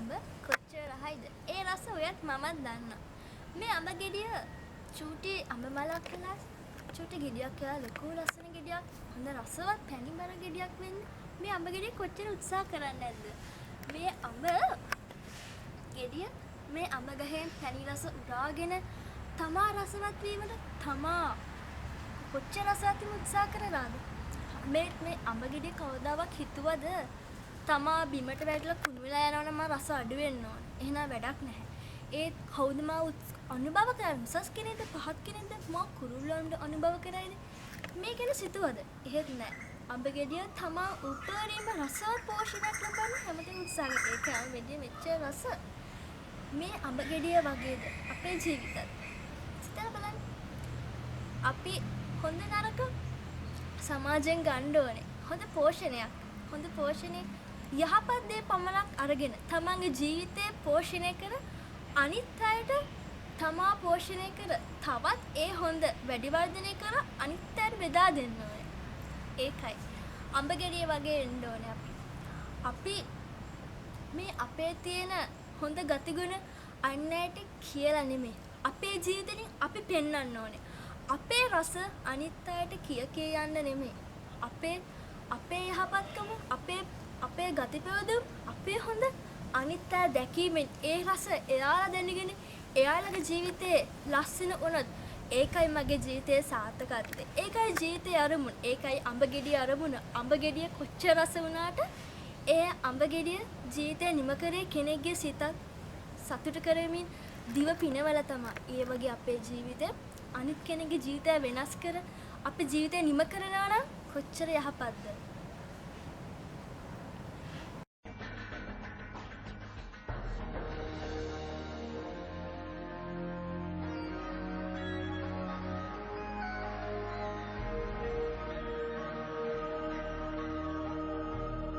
අඹ කොච්චර රහයිද? ඒ රස ඔයත් මමත් දන්නවා. මේ අඹ ගෙඩිය චූටි අඹ මලක් කළා චූටි ගෙඩියක් කියලා ලොකු ලස්සන ගෙඩියක් හොඳ රසවත් පැණිමර ගෙඩියක් වෙන්න මේ අඹ ගෙඩිය කොච්චර උත්සාහ කරන්නේ නැද්ද? මේ අඹ ගෙඩිය මේ අඹ ගහෙන් පැණි රස උරාගෙන තමා රසවත් වීමට තමා කොච්චර රසවත් උත්සාහ කරලාද? මේ අඹ ගෙඩිය කවදාවත් හිතුවද තමා බිමට වැටලා කුණු වෙලා යනවනම් මා රස අඩු වෙන්න ඕන. එහෙනම් වැඩක් නැහැ. ඒත් කවුද මා අනුභව කරන්නේ? උසස් කෙනෙක්ද පහත් කෙනෙක්ද මා කුරුල්ලන්ට අනුභව කරයිද? මේ ගැන සිතුවද? එහෙත් නෑ. අඹ ගෙඩිය තමා උපරිම රසවත් පෝෂණයක් ලබන්න හැමතිස්සෙම උත්සාහ කරා. ඒක අඹ ගෙඩිය මෙච්චර රස. මේ අඹ ගෙඩිය වගේද අපේ ජීවිතත්. සිතලා බලන්න. අපි හොඳ නරක සමාජයෙන් ගන්න ඕනේ. හොඳ පෝෂණයක්. හොඳ පෝෂණය යහපත් දේ පමණක් අරගෙන තමන්ගේ ජීවිතය පෝෂණය කර අනිත් අයට තමා පෝෂණය කර තවත් ඒ හොඳ වැඩි වර්ධනය කර අනිත් අයට බෙදා දෙන්න ඕනේ. ඒකයි අඹ ගෙඩිය වගේ වෙන්න ඕනේ අපි. අපි මේ අපේ තියෙන හොඳ ගතිගුණ අන් අයට කියලා නෙමෙයි. අපේ ජීවිතෙන් අපි පෙන්වන්න ඕනේ. අපේ රස අනිත් අයට කිය යන්න නෙමෙයි. අපේ යහපත්කම අපේ ගතිපෙවදම් අපේ හොඳ අනිත් අය දැකීමෙන් ඒ රස එයාලා දැනගෙන එයාලගේ ජීවිතේ ලස්සන වුණොත් ඒකයි මගේ ජීවිතයේ සාර්ථකත්වය. ඒකයි ජීවිතයේ අරමුණ. ඒකයි අඹ ගෙඩිය අරමුණ. අඹ ගෙඩිය කොච්චර රස වුණාට ඒ අඹ ගෙඩිය ජීවිතේ නිම කරේ කෙනෙක්ගේ සිතත් සතුට කරමින් දිව පිනවල තමයි. ඒ වගේ අපේ ජීවිතය අනිත් කෙනෙක්ගේ ජීවිතය වෙනස් කර අපේ ජීවිතේ නිම කරනවා නම් කොච්චර යහපත්ද?